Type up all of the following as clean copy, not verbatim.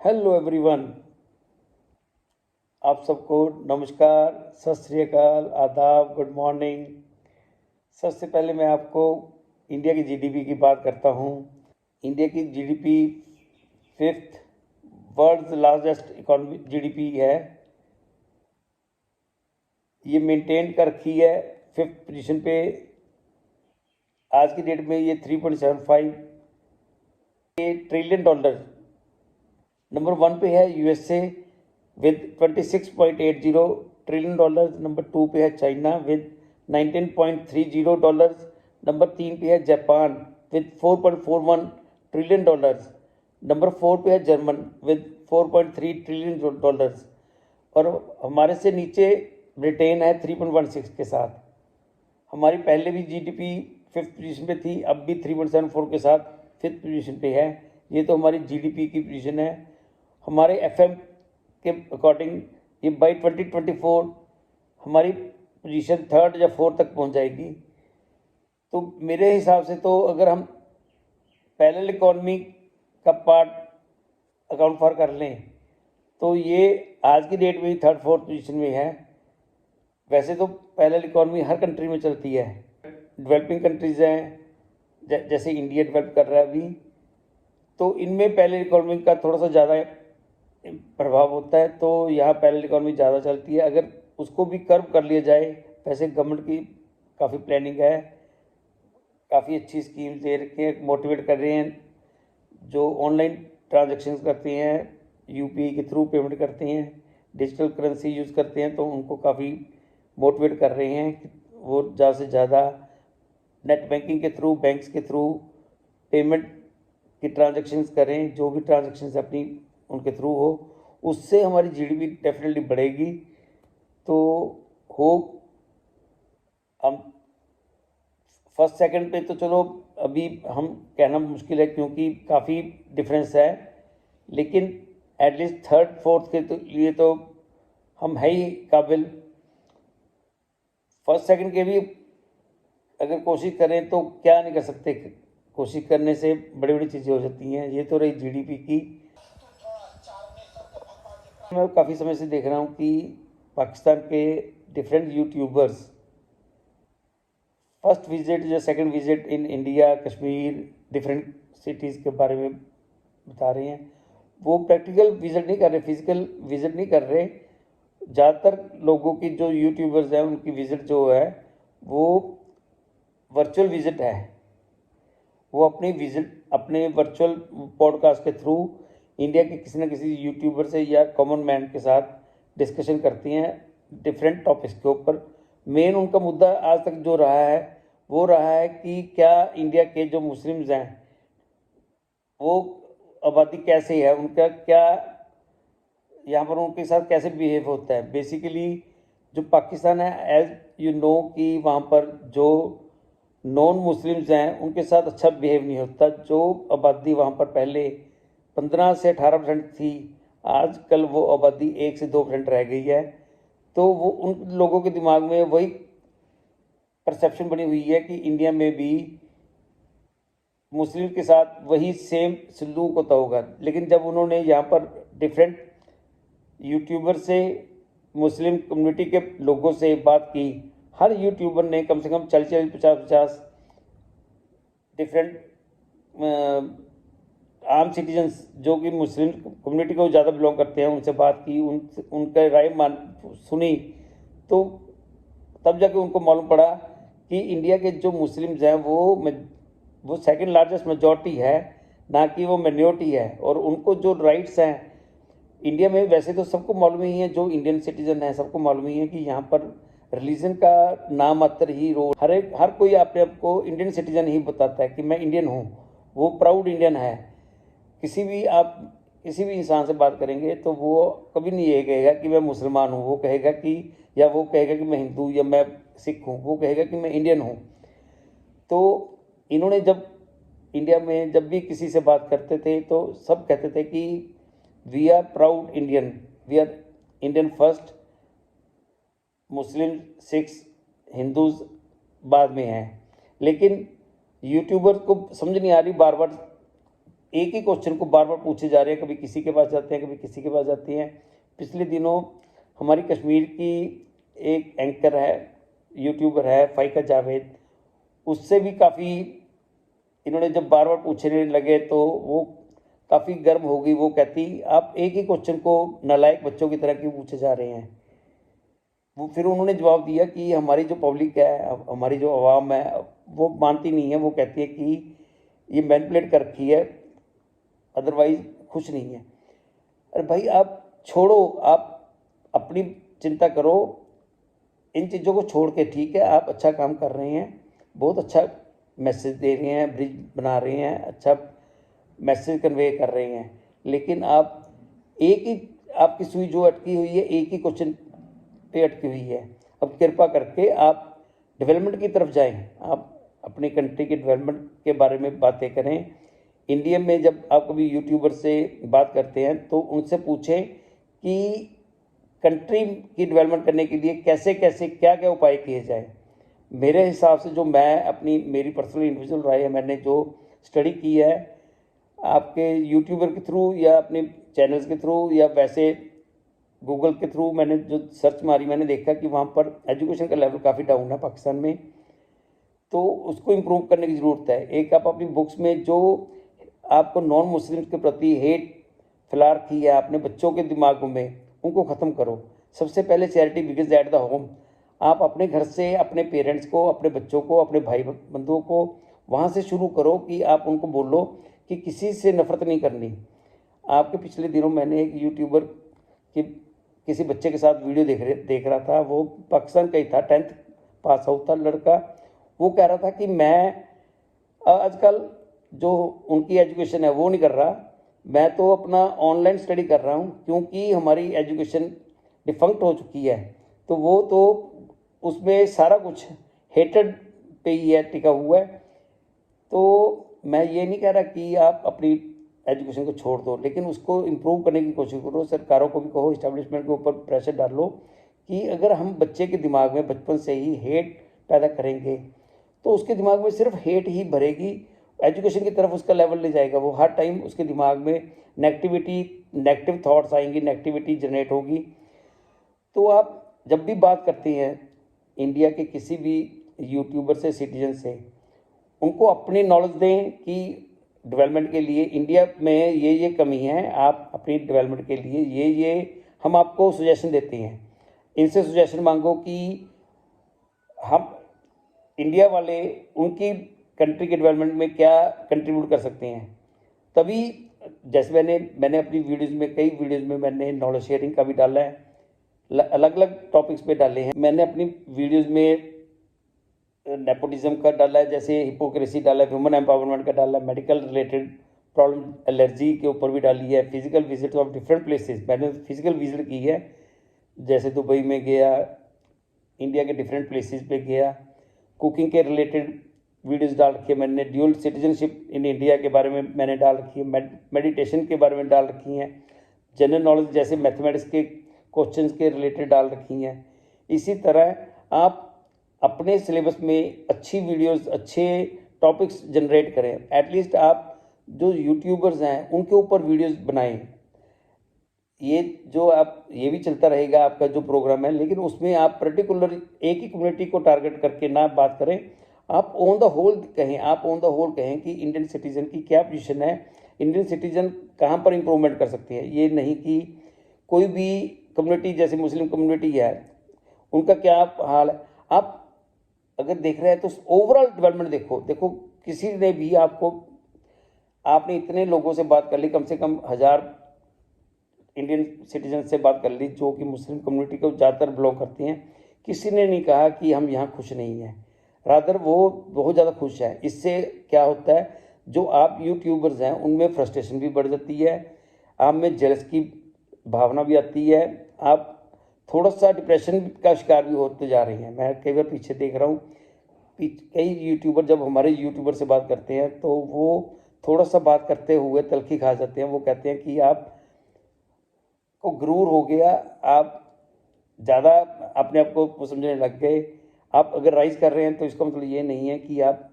Hello everyone. आप सबको नमस्कार, सत श्री अकाल, आदाब, गुड मॉर्निंग। सबसे पहले मैं आपको इंडिया की जीडीपी की बात करता हूँ। इंडिया की GDP fifth world largest economy GDP है। ये मेंटेन कर रखी है फिफ्थ पोजीशन पे। आज की डेट में ये 3.75 ट्रिलियन डॉलर नंबर 1 पे है USA with 26.80 trillion dollars. Number 2 पे है चाइना विद 19.30 डॉलर्स। नंबर 3 पे है Japan with 4.41 trillion dollars. Number 4 पे है जर्मन विद 4.3 ट्रिलियन डॉलर्स। और हमारे से नीचे ब्रिटेन है 3.16 के साथ। हमारी पहले भी जीडीपी फिफ्थ पोजीशन पे थी, अब भी 3.74 के साथ फिफ्थ पोजीशन पे है। ये तो हमारी जीडीपी की पोजीशन है। हमारे एफएम के अकॉर्डिंग ये बाई 2024 हमारी पोजीशन थर्ड या फोर्थ तक पहुंच जाएगी। तो मेरे हिसाब से तो अगर हम पैरेलल इकॉनमी का पार्ट अकाउंट फॉर कर लें तो ये आज की डेट में ही थर्ड फोर्थ पोजीशन में है। वैसे तो पैरेलल इकॉनमी हर कंट्री में चलती है। डेवलपिंग कंट्रीज़ हैं जैसे इंडिया डेवलप कर रहा है अभी, तो इनमें पैरेलल इकॉनमी का थोड़ा सा ज़्यादा प्रभाव होता है। तो यहाँ पैरेलल इकॉनमी ज़्यादा चलती है। अगर उसको भी कर्व कर लिया जाए, वैसे गवर्नमेंट की काफ़ी प्लानिंग है, काफ़ी अच्छी स्कीम्स दे रखी हैं, मोटिवेट कर रहे हैं। जो ऑनलाइन ट्रांजेक्शन करते हैं, यूपीआई के थ्रू पेमेंट करते हैं, डिजिटल करेंसी यूज़ करते हैं, तो उनको काफ़ी मोटिवेट कर रहे हैं कि वो ज़्यादा से ज़्यादा नेट बैंकिंग के थ्रू, बैंक्स के थ्रू पेमेंट की ट्रांजेक्शन्स करें। जो भी ट्रांजेक्शन्स अपनी उनके थ्रू हो, उससे हमारी जीडीपी डेफिनेटली बढ़ेगी। तो होप हम फर्स्ट सेकंड पे तो चलो अभी हम कहना मुश्किल है क्योंकि काफ़ी डिफरेंस है, लेकिन एटलीस्ट थर्ड फोर्थ के लिए तो हम है ही काबिल। फर्स्ट सेकंड के भी अगर कोशिश करें तो क्या नहीं कर सकते। कोशिश करने से बड़ी बड़ी चीज़ें हो जाती हैं। ये तो रही जीडीपी की। मैं काफ़ी समय से देख रहा हूँ कि पाकिस्तान के डिफरेंट यूट्यूबर्स फर्स्ट विजिट या second visit in India, Kashmir, different cities के बारे में बता रहे हैं। वो प्रैक्टिकल विजिट नहीं कर रहे, फिजिकल विजिट नहीं कर रहे। ज़्यादातर लोगों की जो यूट्यूबर्स हैं उनकी विजिट जो है वो वर्चुअल विजिट है। वो अपनी विजिट अपने वर्चुअल पॉडकास्ट के थ्रू इंडिया के किसी न किसी यूट्यूबर से या कॉमन मैन के साथ डिस्कशन करती हैं डिफरेंट टॉपिक्स के ऊपर। मेन उनका मुद्दा आज तक जो रहा है वो रहा है कि क्या इंडिया के जो मुस्लिम्स हैं वो आबादी कैसे है, उनका क्या यहाँ पर उनके साथ कैसे बिहेव होता है। बेसिकली जो पाकिस्तान है, एज यू नो कि वहाँ पर जो नॉन मुस्लिम्स हैं उनके साथ अच्छा बिहेव नहीं होता। जो आबादी वहाँ पर पहले 15 से 18% थी, आजकल वो आबादी 1 से 2% रह गई है। तो वो उन लोगों के दिमाग में वही परसेप्शन बनी हुई है कि इंडिया में भी मुस्लिम के साथ वही सेम सलूक होता होगा। लेकिन जब उन्होंने यहाँ पर डिफरेंट यूट्यूबर से, मुस्लिम कम्युनिटी के लोगों से बात की, हर यूट्यूबर ने कम से कम 40-40, 50-50 डिफरेंट आम सिटीजन्स जो कि मुस्लिम कम्युनिटी को ज़्यादा बिलोंग करते हैं उनसे बात की, उनका राय सुनी। तो तब जाके उनको मालूम पड़ा कि इंडिया के जो मुस्लिम्स हैं वो सेकंड लार्जेस्ट मेजॉरिटी है, ना कि वो माइनॉरिटी है। और उनको जो राइट्स हैं इंडिया में, वैसे तो सबको मालूम ही है, जो इंडियन सिटीजन है सबको मालूम ही है कि यहाँ पर रिलीजन का नाम मात्र ही रोल, हर कोई अपने आप को इंडियन सिटीजन ही बताता है कि मैं इंडियन हूँ, वो प्राउड इंडियन है। किसी भी इंसान से बात करेंगे तो वो कभी नहीं ये कहेगा कि मैं मुसलमान हूँ, वो कहेगा कि मैं हिंदू या मैं सिख हूँ, वो कहेगा कि मैं इंडियन हूँ। तो इन्होंने जब इंडिया में जब भी किसी से बात करते थे तो सब कहते थे कि we are proud Indian, we are Indian first, Muslim, Sikhs, Hindus बाद में हैं। लेकिन यूट्यूबर को समझ नहीं आ रही, बार बार एक ही क्वेश्चन को बार बार पूछे जा रहे हैं, कभी किसी के पास जाते हैं, कभी किसी के पास जाते हैं। पिछले दिनों हमारी कश्मीर की एक एंकर है, यूट्यूबर है फ़ाइका जावेद, उससे भी काफ़ी इन्होंने जब बार बार पूछने लगे तो वो काफ़ी गर्म हो गई। वो कहती आप एक ही क्वेश्चन को नालायक बच्चों की तरह क्यों पूछे जा रहे हैं। वो फिर उन्होंने जवाब दिया कि हमारी जो पब्लिक है, हमारी जो आवाम है, वो मानती नहीं है। वो कहती है कि ये मैनिपुलेट कर रखी है, अदरवाइज खुश नहीं है। अरे भाई आप छोड़ो, आप अपनी चिंता करो, इन चीज़ों को छोड़ के। ठीक है, आप अच्छा काम कर रहे हैं, बहुत अच्छा मैसेज दे रहे हैं, ब्रिज बना रहे हैं, अच्छा मैसेज कन्वे कर रहे हैं, लेकिन आप एक ही, आपकी सुई जो अटकी हुई है एक ही क्वेश्चन पे अटकी हुई है। अब कृपा करके आप डेवलपमेंट की तरफ जाएं, आप अपनी कंट्री के डेवलपमेंट के बारे में बातें करें। इंडिया में जब आप कभी यूट्यूबर से बात करते हैं तो उनसे पूछें कि कंट्री की डेवलपमेंट करने के लिए कैसे कैसे क्या क्या उपाय किए जाएं। मेरे हिसाब से जो मैं अपनी, मेरी पर्सनल इंडिविजुअल राय है, मैंने जो स्टडी की है आपके यूट्यूबर के थ्रू या अपने चैनल्स के थ्रू या वैसे गूगल के थ्रू, मैंने जो सर्च मारी मैंने देखा कि वहाँ पर एजुकेशन का लेवल काफ़ी डाउन है पाकिस्तान में, तो उसको इम्प्रूव करने की ज़रूरत है। एक आप अपनी बुक्स में जो आपको नॉन मुस्लिम्स के प्रति हेट फैला रखी है आपने बच्चों के दिमागों में, उनको ख़त्म करो। सबसे पहले charity begins at the home. आप अपने घर से अपने पेरेंट्स को, अपने बच्चों को, अपने भाई बंधुओं को वहाँ से शुरू करो कि आप उनको बोलो कि किसी से नफरत नहीं करनी। आपके पिछले दिनों मैंने एक यूट्यूबर की किसी बच्चे के साथ वीडियो देख रहा था, वो पाकिस्तान का ही था, 10th पास आउट था लड़का। वो कह रहा था कि मैं आजकल जो उनकी एजुकेशन है वो नहीं कर रहा, मैं तो अपना ऑनलाइन स्टडी कर रहा हूँ क्योंकि हमारी एजुकेशन डिफंक्ट हो चुकी है। तो वो तो उसमें सारा कुछ हेटेड पे ही है, टिका हुआ है। तो मैं ये नहीं कह रहा कि आप अपनी एजुकेशन को छोड़ दो, लेकिन उसको इम्प्रूव करने की कोशिश करो। सरकारों को भी कहो, इस्टेब्लिशमेंट के ऊपर प्रेशर डालो कि अगर हम बच्चे के दिमाग में बचपन से ही हेट पैदा करेंगे तो उसके दिमाग में सिर्फ हेट ही भरेगी, एजुकेशन की तरफ उसका लेवल नहीं जाएगा। वो हर टाइम उसके दिमाग में नेगेटिविटी, नेगेटिव थॉट्स आएंगी, नेगेटिविटी जनरेट होगी। तो आप जब भी बात करते हैं इंडिया के किसी भी यूट्यूबर से, सिटीजन से, उनको अपनी नॉलेज दें कि डेवलपमेंट के लिए इंडिया में ये कमी है, आप अपनी डेवलपमेंट के लिए ये हम आपको सुजेशन देते हैं। इनसे सुजेशन मांगो कि हम इंडिया वाले उनकी कंट्री के डेवलपमेंट में क्या कंट्रीब्यूट कर सकते हैं। तभी जैसे मैंने अपनी वीडियोज़ में, कई वीडियोज़ में मैंने नॉलेज शेयरिंग का भी डाला है, अलग अलग टॉपिक्स पे डाले हैं। मैंने अपनी वीडियोज़ में नेपोटिज्म का डाला है, जैसे हिपोक्रेसी डाला है, ह्यूमन एम्पावरमेंट का डाला है, मेडिकल रिलेटेड प्रॉब्लम, एलर्जी के ऊपर भी डाली है, physical visit of different places. मैंने फिजिकल विजिट की है, जैसे दुबई में गया, इंडिया के डिफरेंट प्लेसेस पे गया। कुकिंग के रिलेटेड वीडियोस डाल रखी है मैंने, ड्यूल सिटीजनशिप इन इंडिया के बारे में मैंने डाल रखी है, मेडिटेशन के बारे में डाल रखी हैं, जनरल नॉलेज जैसे मैथमेटिक्स के क्वेश्चंस के रिलेटेड डाल रखी हैं। इसी तरह आप अपने सिलेबस में अच्छी वीडियोस, अच्छे टॉपिक्स जनरेट करें। एटलीस्ट आप जो यूट्यूबर्स हैं उनके ऊपर वीडियोस बनाएं। ये जो आप, ये भी चलता रहेगा आपका जो प्रोग्राम है, लेकिन उसमें आप पर्टिकुलर एक ही कम्युनिटी को टारगेट करके ना बात करें। आप ऑन द होल कहें, आप ऑन द होल कहें कि इंडियन सिटीजन की क्या पोजीशन है, इंडियन सिटीजन कहाँ पर इम्प्रूवमेंट कर सकती है। ये नहीं कि कोई भी कम्युनिटी, जैसे मुस्लिम कम्युनिटी है, उनका क्या हाल है। आप अगर देख रहे हैं तो ओवरऑल डेवलपमेंट देखो किसी ने भी आपको, आपने इतने लोगों से बात कर ली, कम से कम 1000 इंडियन सिटीजन से बात कर ली जो कि मुस्लिम कम्युनिटी को ज़्यादातर बिलोंग करती हैं, किसी ने नहीं कहा कि हम यहाँ खुश नहीं हैं, रादर वो बहुत ज़्यादा खुश है। इससे क्या होता है, जो आप यूट्यूबर्स हैं उनमें फ्रस्ट्रेशन भी बढ़ जाती है, आप में जेलस की भावना भी आती है, आप थोड़ा सा डिप्रेशन का शिकार भी होते जा रहे हैं। मैं कई बार पीछे देख रहा हूँ, कई यूट्यूबर जब हमारे यूट्यूबर से बात करते हैं तो वो थोड़ा सा बात करते हुए तलखी खा जाते हैं। वो कहते हैं कि आप को गुरूर हो गया, आप ज़्यादा अपने आप को समझने लग गए। आप अगर राइज कर रहे हैं तो इसका मतलब ये नहीं है कि आप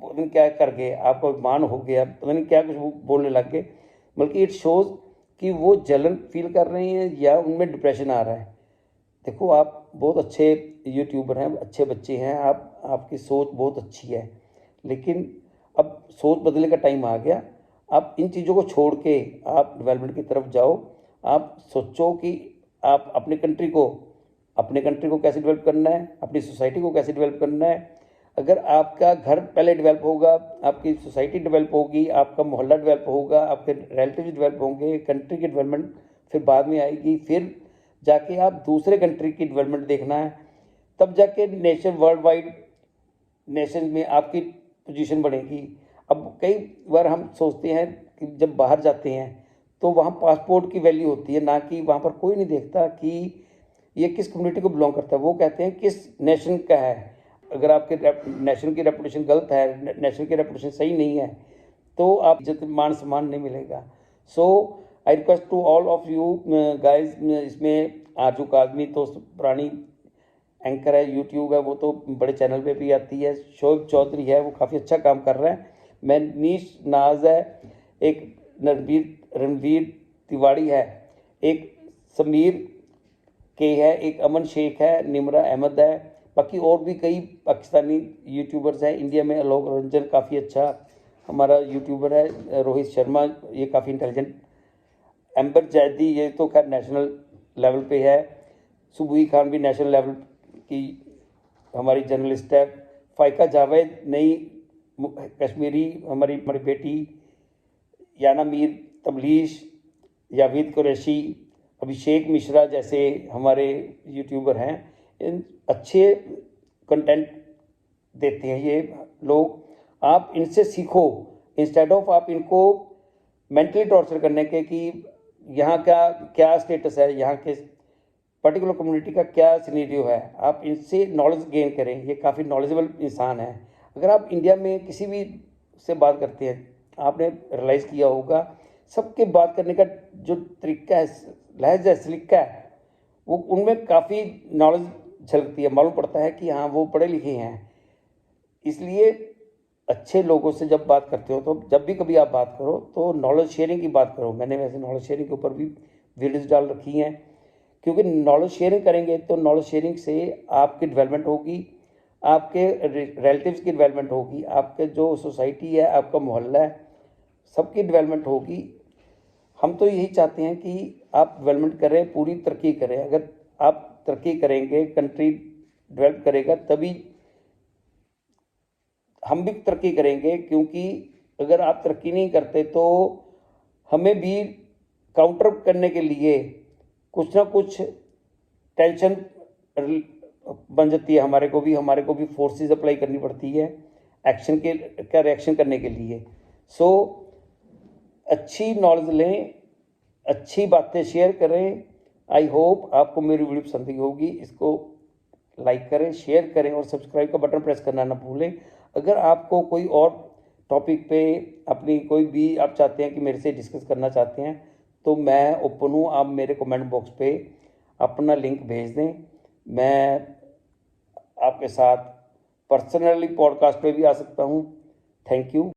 पता नहीं क्या कर गए, आपका अपमान हो गया, पता नहीं क्या कुछ वो बोलने लग गए, बल्कि इट शोज़ कि वो जलन फील कर रहे हैं या उनमें डिप्रेशन आ रहा है। देखो, आप बहुत अच्छे यूट्यूबर हैं, अच्छे बच्चे हैं, आपकी सोच बहुत अच्छी है, लेकिन अब सोच बदलने का टाइम आ गया। आप इन चीज़ों को छोड़ के आप डेवलपमेंट की तरफ जाओ। आप सोचो कि आप अपने कंट्री को कैसे डेवलप करना है, अपनी सोसाइटी को कैसे डेवलप करना है। अगर आपका घर पहले डेवलप होगा, आपकी सोसाइटी डेवलप होगी, आपका मोहल्ला डेवलप होगा, आपके रिलेटिव डेवलप होंगे, कंट्री की डेवलपमेंट फिर बाद में आएगी, फिर जाके आप दूसरे कंट्री की डेवलपमेंट देखना है, तब जाके नेशन वर्ल्ड वाइड नेशन में आपकी पोजीशन बढ़ेगी। अब कई बार हम सोचते हैं कि जब बाहर जाते हैं तो वहाँ पासपोर्ट की वैल्यू होती है, ना कि वहाँ पर कोई नहीं देखता कि ये किस कम्युनिटी को बिलोंग करता है। वो कहते हैं किस नेशन का है। अगर आपके नेशन की रेपुटेशन गलत है, नेशन की रेपुटेशन सही नहीं है, तो आप इज्जत मान सम्मान नहीं मिलेगा। So I request to all of you guys, इसमें आरजू काजमी तो पुरानी एंकर है, यूट्यूब है, वो तो बड़े चैनल पे भी आती है। शोएब चौधरी है, वो काफ़ी अच्छा काम कर रहा है। मैं नीश नाज है, एक रणवीर तिवाड़ी है, एक समीर के है, एक अमन शेख है, निमरा अहमद है, बाकी और भी कई पाकिस्तानी यूट्यूबर्स हैं। इंडिया में आलोक रंजन काफ़ी अच्छा हमारा यूट्यूबर है, रोहित शर्मा ये काफ़ी इंटेलिजेंट, एम्बर जैदी ये तो खैर नेशनल लेवल पे है, सुबुई खान भी नेशनल लेवल की हमारी जर्नलिस्ट है, फ़ाइका जावेद नई कश्मीरी हमारी बेटी, याना मीर तबलीश, जावेद कुरैशी, अभिषेक मिश्रा जैसे हमारे यूट्यूबर हैं। इन अच्छे कंटेंट देते हैं ये लोग, आप इनसे सीखो इंस्टेड ऑफ आप इनको मेंटली टॉर्चर करने के कि यहाँ का क्या स्टेटस है, यहाँ के पर्टिकुलर कम्युनिटी का क्या सिनेरियो है। आप इनसे नॉलेज गेन करें, ये काफ़ी नॉलेजेबल इंसान है। अगर आप इंडिया में किसी भी से बात करते हैं, आपने रियलाइज़ किया होगा सबके बात करने का जो तरीका है, लहजा है, सलीका है, वो उनमें काफ़ी नॉलेज झलकती है, मालूम पड़ता है कि हाँ वो पढ़े लिखे हैं। इसलिए अच्छे लोगों से जब बात करते हो तो जब भी कभी आप बात करो तो नॉलेज शेयरिंग की बात करो। मैंने वैसे नॉलेज शेयरिंग के ऊपर भी वीडियोज़ डाल रखी हैं, क्योंकि नॉलेज शेयरिंग करेंगे तो नॉलेज शेयरिंग से आपकी डेवलपमेंट होगी, आपके रिलेटिव्स की डेवलपमेंट होगी, आपके जो सोसाइटी है, आपका मोहल्ला है, सबकी डेवलपमेंट होगी। हम तो यही चाहते हैं कि आप डेवलपमेंट करें, पूरी तरक्की करें। अगर आप तरक्की करेंगे, कंट्री डेवलप करेगा, तभी हम भी तरक्की करेंगे, क्योंकि अगर आप तरक्की नहीं करते तो हमें भी काउंटर करने के लिए कुछ ना कुछ टेंशन बन जाती है। हमारे को भी फोर्सेस अप्लाई करनी पड़ती है एक्शन के का रिएक्शन करने के लिए। सो अच्छी नॉलेज लें, अच्छी बातें शेयर करें। आई होप आपको मेरी वीडियो पसंद आई होगी। इसको लाइक करें, शेयर करें और सब्सक्राइब का बटन प्रेस करना ना भूलें। अगर आपको कोई और टॉपिक पे अपनी कोई भी आप चाहते हैं कि मेरे से डिस्कस करना चाहते हैं तो मैं ओपन हूँ। आप मेरे कमेंट बॉक्स पे अपना लिंक भेज दें, मैं आपके साथ पर्सनली पॉडकास्ट पे भी आ सकता हूँ। Thank you.